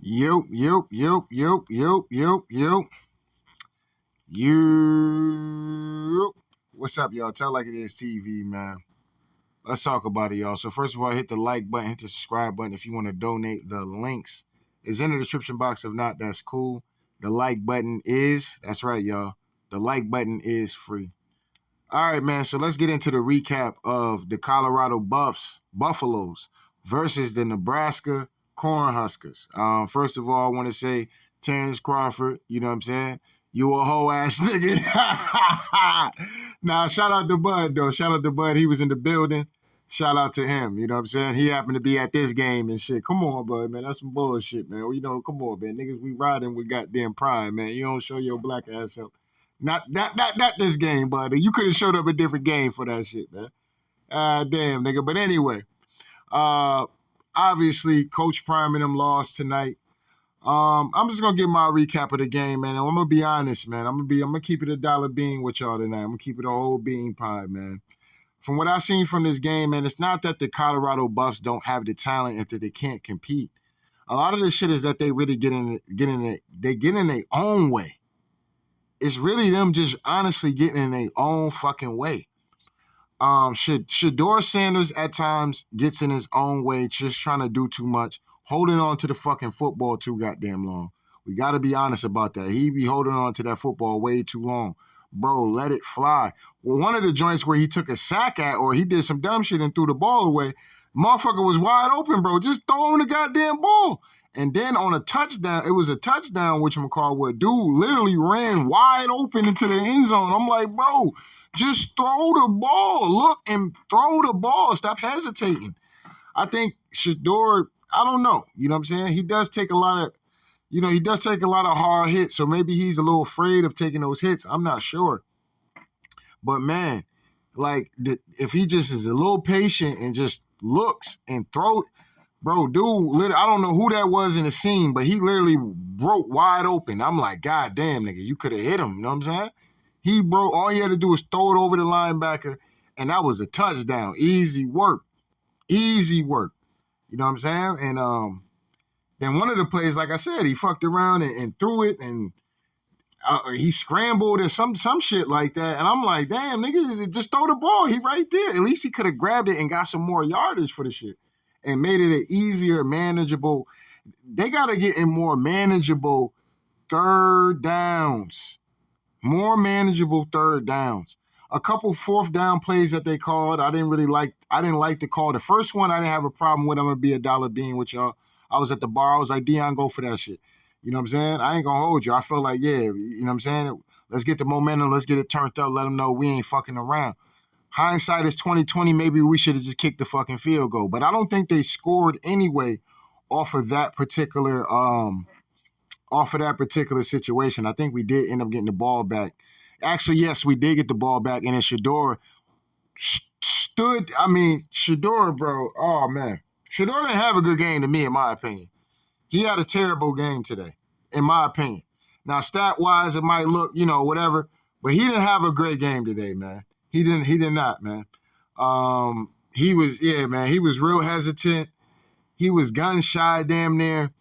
Yo, yo, yo, yo, yo, yo, yo, yo. What's up, y'all? Tell like it is TV, man. Let's talk about it, y'all. So first of all, hit the like button, hit the subscribe button if you want to donate. The links is in the description box. If not, that's cool. The like button that's right, y'all. The like button is free. All right, man. So let's get into the recap of the Colorado Buffaloes versus the Nebraska Cornhuskers. First of all, I want to say Terrence Crawford, you know what I'm saying? You a whole ass nigga. Nah, shout out to Bud, though. Shout out to Bud. He was in the building. Shout out to him. You know what I'm saying? He happened to be at this game and shit. Come on, Bud, man. That's some bullshit, man. You know, come on, man. Niggas, we riding with goddamn pride, man. You don't show your black ass up. Not this game, buddy. You could have showed up a different game for that shit, man. Damn, nigga. But anyway, uh, obviously, Coach Prime and them lost tonight. I'm just gonna give my recap of the game, man. And I'm gonna be honest, man. I'm gonna keep it a dollar bean with y'all tonight. I'm gonna keep it a whole bean pie, man. From what I've seen from this game, man, it's not that the Colorado Buffs don't have the talent and that they can't compete. A lot of this shit is that they really get in their own way. It's really them just honestly getting in their own fucking way. Shador Sanders at times gets in his own way, just trying to do too much, holding on to the fucking football too goddamn long. We got to be honest about that. He be holding on to that football way too long. Bro, let it fly. Well, one of the joints where he took a sack at or he did some dumb shit and threw the ball away, motherfucker was wide open, bro. Just throw him the goddamn ball. And then on a touchdown, it was a touchdown, whatchamacallit, where dude literally ran wide open into the end zone. I'm like, bro, just throw the ball. Look and throw the ball. Stop hesitating. I think Shador, I don't know. You know what I'm saying? He does take a lot of hard hits, so maybe he's a little afraid of taking those hits. I'm not sure. But man, if he just is a little patient and just looks and throw it, bro, dude, I don't know who that was in the scene, but he literally broke wide open. I'm like, God damn, nigga, you could have hit him. You know what I'm saying? He broke. All he had to do was throw it over the linebacker, and that was a touchdown. Easy work. Easy work. You know what I'm saying? And then one of the plays, like I said, he fucked around and threw it, and he scrambled or some shit like that. And I'm like, damn, nigga, just throw the ball. He right there. At least he could have grabbed it and got some more yardage for the shit and made it an easier, manageable. They got to get in more manageable third downs. More manageable third downs. A couple fourth down plays that they called, I didn't like the call. The first one, I didn't have a problem with. I'm going to be a dollar bean with y'all. I was at the bar. I was like, Dion, go for that shit. You know what I'm saying? I ain't going to hold you. I feel like, yeah, you know what I'm saying? Let's get the momentum. Let's get it turned up. Let them know we ain't fucking around. Hindsight is 2020. Maybe we should have just kicked the fucking field goal. But I don't think they scored anyway off of that particular situation. I think we did end up getting the ball back. Actually, yes, we did get the ball back, and then Shador Shador, bro, oh, man. Shador didn't have a good game to me, in my opinion. He had a terrible game today, in my opinion. Now, stat-wise, it might look, whatever, but he didn't have a great game today, man. He did not, man. He was real hesitant. He was gun-shy damn near.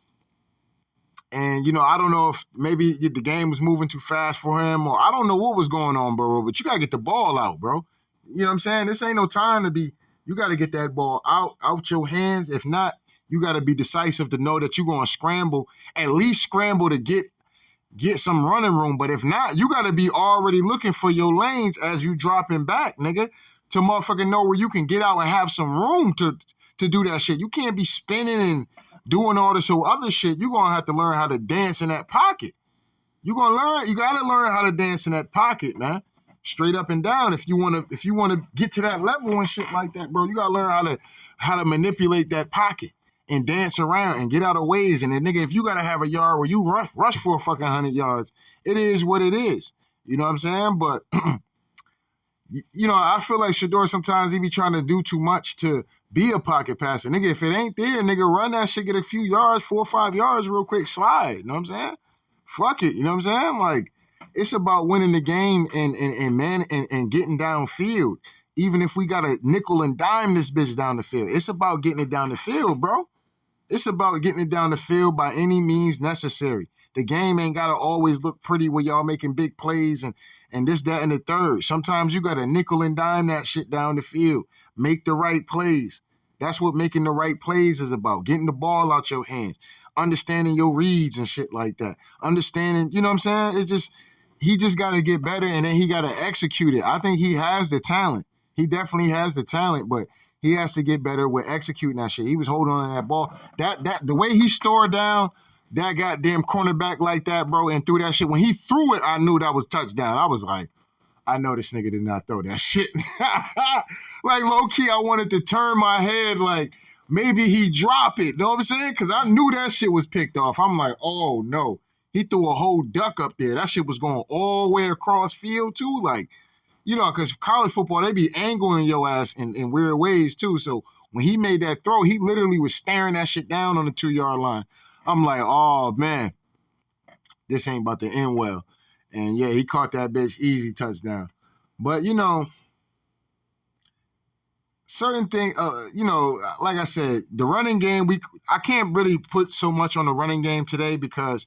And, I don't know if maybe the game was moving too fast for him, or I don't know what was going on, bro, but you got to get the ball out, bro. You know what I'm saying? This ain't no time to be, you got to get that ball out your hands. If not, you got to be decisive to know that you're going to scramble, at least scramble to get some running room. But if not, you got to be already looking for your lanes as you dropping back, nigga, to motherfucking know where you can get out and have some room to do that shit. You can't be spinning and doing all this other shit. You're going to have to learn how to dance in that pocket. You got to learn how to dance in that pocket, man. Straight up and down. If you want to get to that level and shit like that, bro, you got to learn how to manipulate that pocket and dance around and get out of ways. And then, nigga, if you got to have a yard where you rush for a fucking 100 yards, it is what it is. You know what I'm saying? But, I feel like Shador sometimes he be trying to do too much to be a pocket passer. Nigga, if it ain't there, nigga, run that shit, get a few yards, 4 or 5 yards real quick, slide. You know what I'm saying? Fuck it. You know what I'm saying? Like, it's about winning the game and getting downfield. Even if we got to nickel and dime this bitch down the field. It's about getting it down the field, bro. It's about getting it down the field by any means necessary. The game ain't gotta always look pretty where y'all making big plays and this, that, and the third. Sometimes you gotta nickel and dime that shit down the field. Make the right plays. That's what making the right plays is about. Getting the ball out your hands, understanding your reads and shit like that. Understanding, you know what I'm saying? It's just he just gotta get better and then he gotta execute it. I think he has the talent. He definitely has the talent, but he has to get better with executing that shit. He was holding on to that ball. That the way he stored down that goddamn cornerback like that, bro, and threw that shit. When he threw it, I knew that was touchdown. I was like, I know this nigga did not throw that shit. Like, low-key, I wanted to turn my head like maybe he drop it. You know what I'm saying? Because I knew that shit was picked off. I'm like, oh, no. He threw a whole duck up there. That shit was going all the way across field, too. Like, you know, because college football, they be angling your ass in weird ways, too. So when he made that throw, he literally was staring that shit down on the 2-yard line. I'm like, oh, man, this ain't about to end well. And, yeah, he caught that bitch easy touchdown. But, you know, certain thing, you know, like I said, the running game, I can't really put so much on the running game today because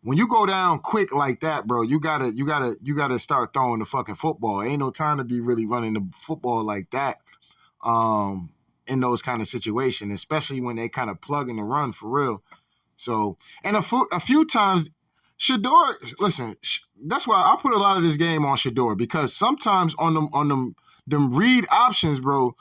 when you go down quick like that, bro, you gotta start throwing the fucking football. Ain't no time to be really running the football like that in those kind of situations, especially when they kind of plug in the run for real. So, and a few times, Shedeur, listen, that's why I put a lot of this game on Shedeur because sometimes on them read options, bro,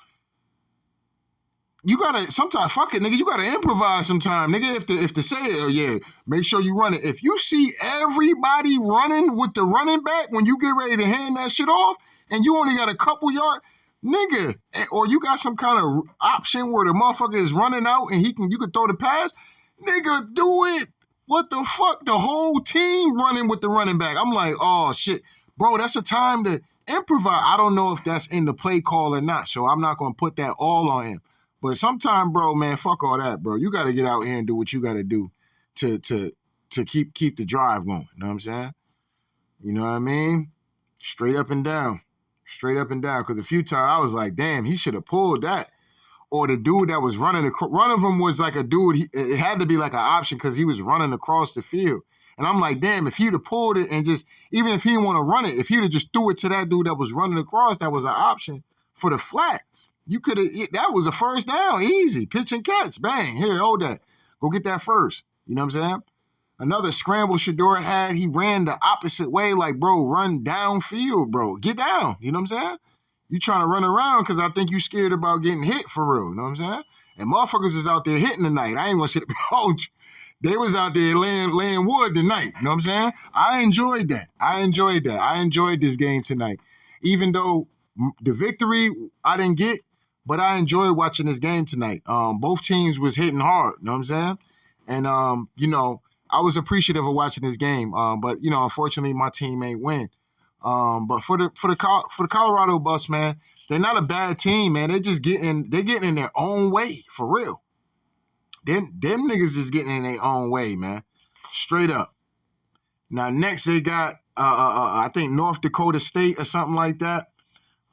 you gotta sometimes fuck it, nigga. You gotta improvise sometime, nigga. If the say it, yeah, make sure you run it. If you see everybody running with the running back when you get ready to hand that shit off, and you only got a couple yards, nigga, or you got some kind of option where the motherfucker is running out and you can throw the pass, nigga, do it. What the fuck? The whole team running with the running back. I'm like, oh shit, bro, that's a time to improvise. I don't know if that's in the play call or not, so I'm not gonna put that all on him. But sometime, bro, man, fuck all that, bro. You got to get out here and do what you got to do to keep the drive going. You know what I'm saying? You know what I mean? Straight up and down. Straight up and down. Because a few times I was like, damn, he should have pulled that. Or the dude that was running, one of them was like a dude, it had to be like an option because he was running across the field. And I'm like, damn, if he'd have pulled it and just, even if he didn't want to run it, if he'd have just threw it to that dude that was running across, that was an option for the flat. You could have, that was a first down, easy, pitch and catch, bang, here, hold that. Go get that first. You know what I'm saying? Another scramble Shedeur had, he ran the opposite way, like, bro, run downfield, bro. Get down, you know what I'm saying? You trying to run around because I think you scared about getting hit for real, you know what I'm saying? And motherfuckers is out there hitting tonight. I ain't gonna shit about you. They was out there laying wood tonight, you know what I'm saying? I enjoyed that. I enjoyed this game tonight. Even though the victory I didn't get, but I enjoyed watching this game tonight. Both teams was hitting hard, you know what I'm saying? And, you know, I was appreciative of watching this game. But, you know, unfortunately, my team ain't win. But for the Colorado Buffs, man, they're not a bad team, man. They're getting in their own way, for real. Them niggas is getting in their own way, man. Straight up. Now, next they got, I think, North Dakota State or something like that.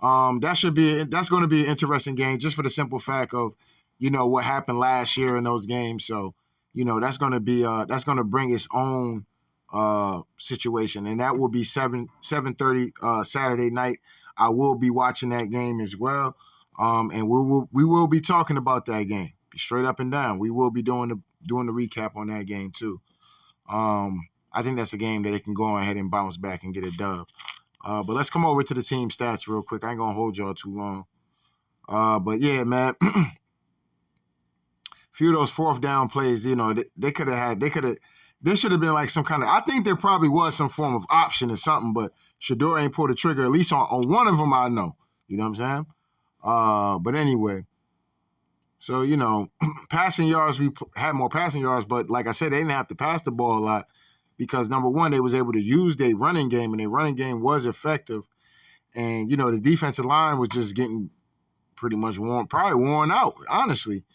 That's going to be an interesting game just for the simple fact of, you know, what happened last year in those games. So, you know, that's going to bring its own situation, and that will be 7:30 Saturday night. I will be watching that game as well, and we will be talking about that game straight up and down. We will be doing the recap on that game too. I think that's a game that they can go ahead and bounce back and get a dub. But let's come over to the team stats real quick. I ain't gonna hold y'all too long. But yeah, man, a few of those fourth down plays, you know, they could have there should have been like some kind of, I think there probably was some form of option or something, but Shedeur ain't pulled the trigger, at least on one of them I know. You know what I'm saying? But anyway, so, you know, passing yards, we had more passing yards, but like I said, they didn't have to pass the ball a lot. Because, number one, they was able to use their running game, and their running game was effective. And, you know, the defensive line was just getting pretty much probably worn out, honestly.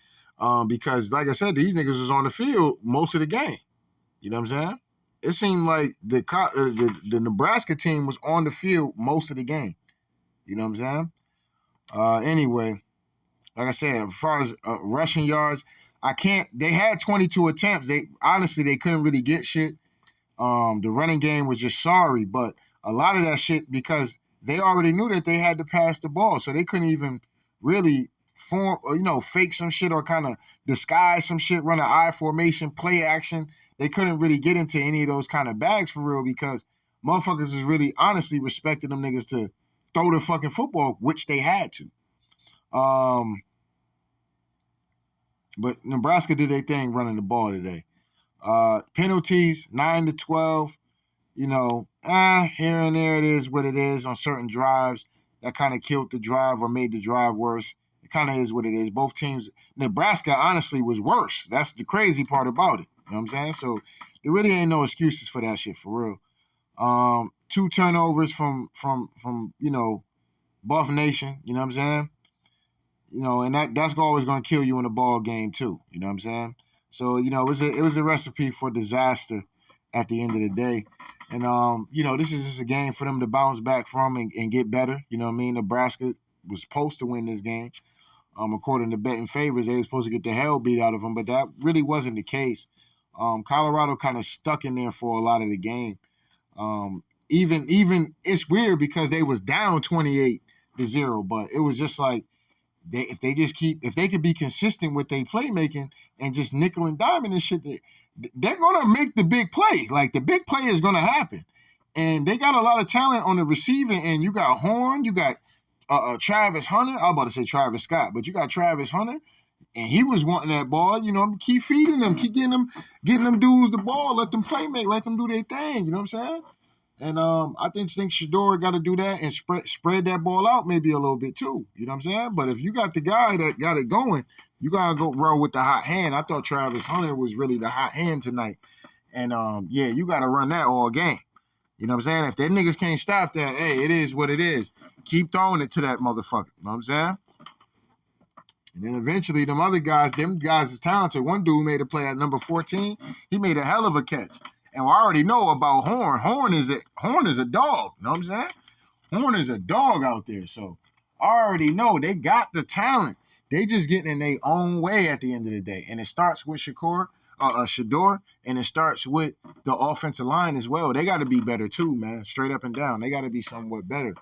Because, like I said, these niggas was on the field most of the game. You know what I'm saying? It seemed like the Nebraska team was on the field most of the game. You know what I'm saying? Anyway, like I said, as far as rushing yards, They had 22 attempts. They couldn't really get shit. The running game was just sorry, but a lot of that shit because they already knew that they had to pass the ball, so they couldn't even really form, or, fake some shit or kind of disguise some shit, run an I formation, play action. They couldn't really get into any of those kind of bags for real because motherfuckers is really honestly respecting them niggas to throw the fucking football, which they had to. But Nebraska did their thing running the ball today. Penalties, 9-12. Here and there it is what it is on certain drives. That kind of killed the drive or made the drive worse. It kind of is what it is. Both teams, Nebraska honestly was worse. That's the crazy part about it. You know what I'm saying? So there really ain't no excuses for that shit for real. 2 turnovers from Buff Nation. You know what I'm saying? And that's always going to kill you in a ball game too. You know what I'm saying? So it was a recipe for disaster at the end of the day. And this is just a game for them to bounce back from and get better. You know what I mean? Nebraska was supposed to win this game. According to betting favors, they were supposed to get the hell beat out of them, but that really wasn't the case. Colorado kind of stuck in there for a lot of the game. Even it's weird because they was down 28-0, but it was just like if they could be consistent with their playmaking and just nickel and dime and shit, they're gonna make the big play. Like the big play is gonna happen, and they got a lot of talent on the receiving end. You got Horn, you got Travis Hunter. I was about to say Travis Scott, but you got Travis Hunter, and he was wanting that ball. Keep feeding them, keep getting them dudes the ball, let them play make, let them do their thing. You know what I'm saying? And I think Shedeur got to do that and spread that ball out maybe a little bit too. You know what I'm saying? But if you got the guy that got it going, you got to go roll with the hot hand. I thought Travis Hunter was really the hot hand tonight. And, you got to run that all game. You know what I'm saying? If that niggas can't stop that, hey, it is what it is. Keep throwing it to that motherfucker. You know what I'm saying? And then eventually them guys is talented. One dude made a play at number 14. He made a hell of a catch. And I already know about Horn. Horn is a dog. You know what I'm saying? Horn is a dog out there. So I already know they got the talent. They just getting in their own way at the end of the day. And it starts with Shedeur, and it starts with the offensive line as well. They got to be better too, man. Straight up and down. They got to be somewhat better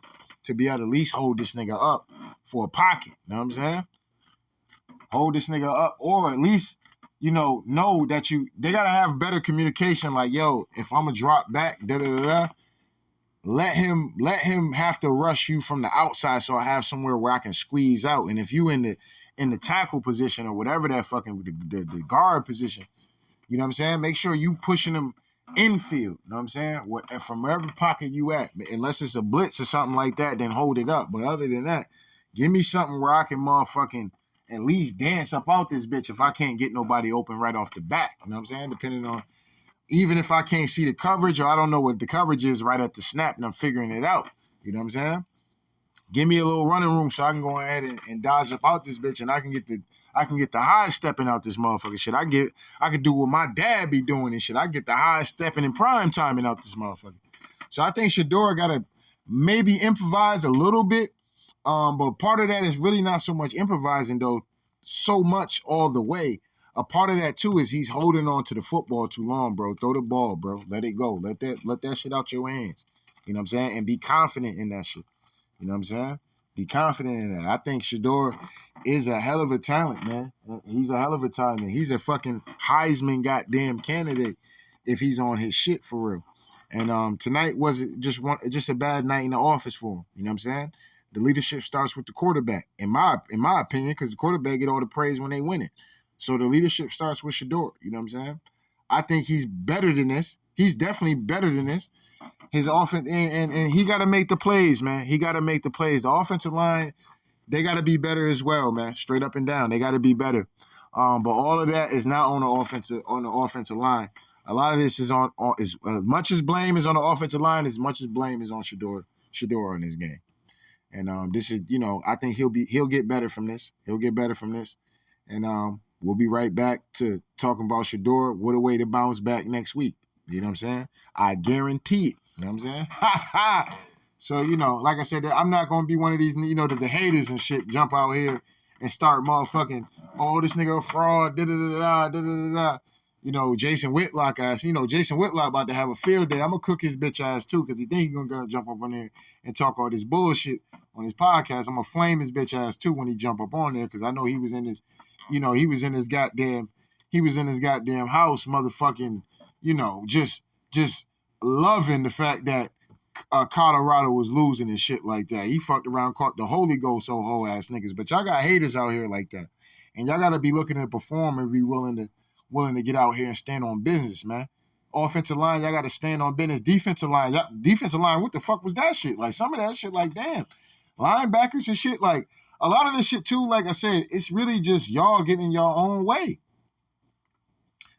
to be able to at least hold this nigga up for a pocket. You know what I'm saying? Hold this nigga up, or at least know that they gotta have better communication. Like, yo, if I'm gonna drop back, let him have to rush you from the outside, so I have somewhere where I can squeeze out. And if you in the tackle position or whatever that fucking the guard position, you know what I'm saying? Make sure you pushing them infield. You know what I'm saying? From wherever pocket you at, unless it's a blitz or something like that, then hold it up. But other than that, give me something where I can motherfucking at least dance up out this bitch if I can't get nobody open right off the bat. You know what I'm saying? Depending on, even if I can't see the coverage or I don't know what the coverage is right at the snap and I'm figuring it out. You know what I'm saying? Give me a little running room so I can go ahead and dodge up out this bitch and I can get the high stepping out this motherfucker shit. I could do what my dad be doing and shit. I get the high stepping and prime timing out this motherfucker. So I think Shedeur gotta maybe improvise a little bit. But part of that is really not so much improvising, though, so much all the way. A part of that, too, is he's holding on to the football too long, bro. Throw the ball, bro. Let it go. Let that shit out your hands. You know what I'm saying? And be confident in that shit. You know what I'm saying? Be confident in that. I think Shedeur is a hell of a talent, man. He's a hell of a talent. He's a fucking Heisman goddamn candidate if he's on his shit for real. And tonight was just a bad night in the office for him. You know what I'm saying? The leadership starts with the quarterback, in my opinion, because the quarterback get all the praise when they win it. So the leadership starts with Shedeur. You know what I'm saying? I think he's better than this. He's definitely better than this. His offense, and he got to make the plays, man. He got to make the plays. The offensive line, they got to be better as well, man. Straight up and down, they got to be better. But all of that is not on the offensive line. A lot of this is on as much as blame is on the offensive line, as much as blame is on Shedeur in this game. And this is, I think he'll get better from this. He'll get better from this. And we'll be right back to talking about Shedeur. What a way to bounce back next week. You know what I'm saying? I guarantee it. You know what I'm saying? So, like I said, I'm not going to be one of these, the haters and shit jump out here and start motherfucking, oh, this nigga a fraud, da-da-da-da, da-da-da-da. You know, Jason Whitlock ass. You know, Jason Whitlock about to have a field day. I'm going to cook his bitch ass too because he think he's going to jump up on there and talk all this bullshit on his podcast. I'm going to flame his bitch ass too when he jump up on there because I know he was in his, you know, he was in his goddamn house motherfucking, you know, just loving the fact that Colorado was losing and shit like that. He fucked around, caught the Holy Ghost, so whole ass niggas. But y'all got haters out here like that, and y'all got to be looking to perform and be willing to get out here and stand on business, man. Offensive line, y'all got to stand on business. Defensive line, what the fuck was that shit? Like some of that shit, like damn, linebackers and shit. Like a lot of this shit too. Like I said, it's really just y'all getting your own way.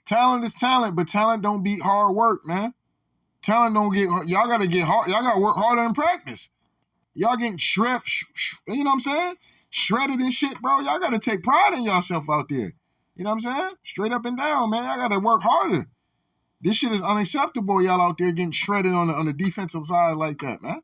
Talent is talent, but talent don't beat hard work, man. Talent don't get, y'all got to get hard. Y'all got to work harder in practice. Y'all getting shredded, you know what I'm saying? Shredded and shit, bro. Y'all got to take pride in yourself out there. You know what I'm saying? Straight up and down, man. Y'all got to work harder. This shit is unacceptable, y'all out there getting shredded on the defensive side like that, man.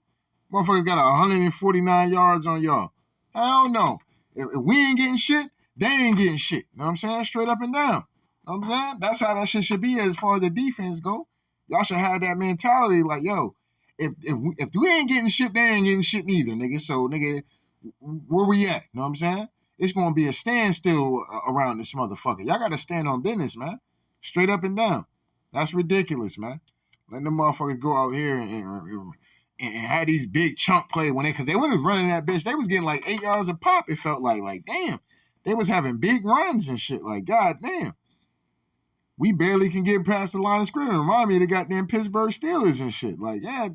Motherfuckers got 149 yards on y'all. Hell no. If we ain't getting shit, they ain't getting shit. You know what I'm saying? Straight up and down. You know what I'm saying? That's how that shit should be as far as the defense go. Y'all should have that mentality like, yo, if we ain't getting shit, they ain't getting shit neither, nigga. So, nigga, where we at? You know what I'm saying? It's going to be a standstill around this motherfucker. Y'all got to stand on business, man. Straight up and down. That's ridiculous, man. Letting them motherfuckers go out here and have these big chunk play because they wasn't running that bitch. They was getting like 8 yards a pop, it felt like. Like, damn. They was having big runs and shit. Like, god damn. We barely can get past the line of scrimmage. Remind me of the goddamn Pittsburgh Steelers and shit. Like, yeah,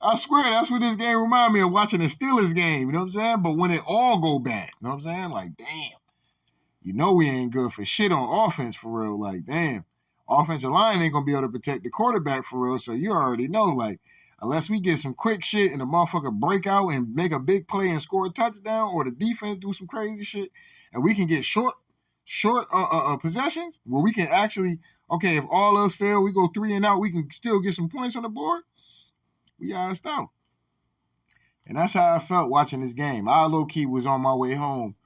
I swear that's what this game remind me of, watching the Steelers game. You know what I'm saying? But when it all go bad, you know what I'm saying? Like, damn. You know we ain't good for shit on offense for real. Like, damn. Offensive line ain't going to be able to protect the quarterback for real. So you already know, like, unless we get some quick shit and the motherfucker break out and make a big play and score a touchdown, or the defense do some crazy shit, and we can get short possessions where we can actually, okay, if all else fail, we go 3 and out, we can still get some points on the board, we asked out. And that's how I felt watching this game. I low-key was on my way home,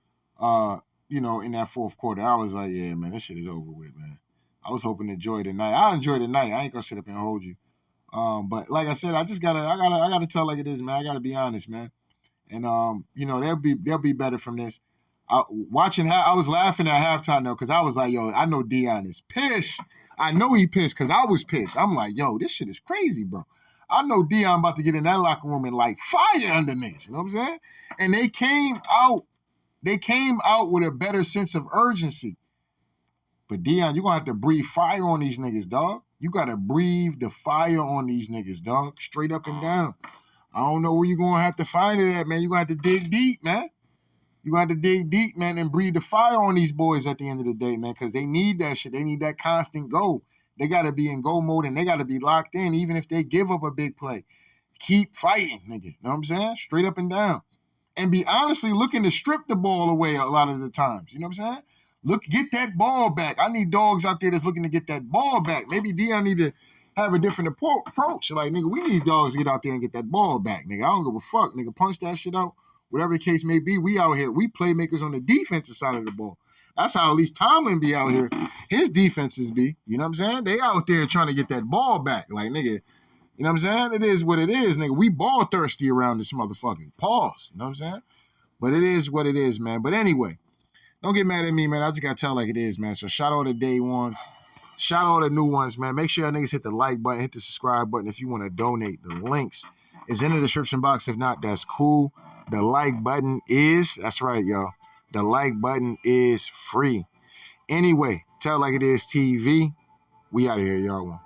in that fourth quarter. I was like, yeah, man, this shit is over with, man. I was hoping to enjoy the night. I enjoyed the night. I ain't gonna sit up and hold you. But like I said, I gotta tell like it is, man. I gotta be honest, man. And they'll be better from this. I was laughing at halftime though, because I was like, yo, I know Deion is pissed. I know he pissed because I was pissed. I'm like, yo, this shit is crazy, bro. I know Deion about to get in that locker room and like fire underneath. You know what I'm saying? And they came out with a better sense of urgency. But Deion, you're gonna have to breathe fire on these niggas, dog. You gotta breathe the fire on these niggas, dog. Straight up and down. I don't know where you're gonna have to find it at, man. You're gonna have to dig deep, man. You're going to have to dig deep, man, and breathe the fire on these boys at the end of the day, man, because they need that shit. They need that constant go. They got to be in go mode, and they got to be locked in, even if they give up a big play. Keep fighting, nigga. You know what I'm saying? Straight up and down. And be honestly looking to strip the ball away a lot of the times. You know what I'm saying? Get that ball back. I need dogs out there that's looking to get that ball back. Maybe Deion need to have a different approach. Like, nigga, we need dogs to get out there and get that ball back, nigga. I don't give a fuck, nigga. Punch that shit out. Whatever the case may be, we out here. We playmakers on the defensive side of the ball. That's how at least Tomlin be out here. His defenses be, you know what I'm saying? They out there trying to get that ball back. Like, nigga, you know what I'm saying? It is what it is, nigga. We ball thirsty around this motherfucking pause. You know what I'm saying? But it is what it is, man. But anyway, don't get mad at me, man. I just got to tell like it is, man. So shout out to day ones. Shout out to new ones, man. Make sure y'all niggas hit the like button, hit the subscribe button if you want to donate. The links is in the description box. If not, that's cool. The like button that's right, y'all. The like button is free. Anyway, Tell Like It Is TV. We out of here, y'all.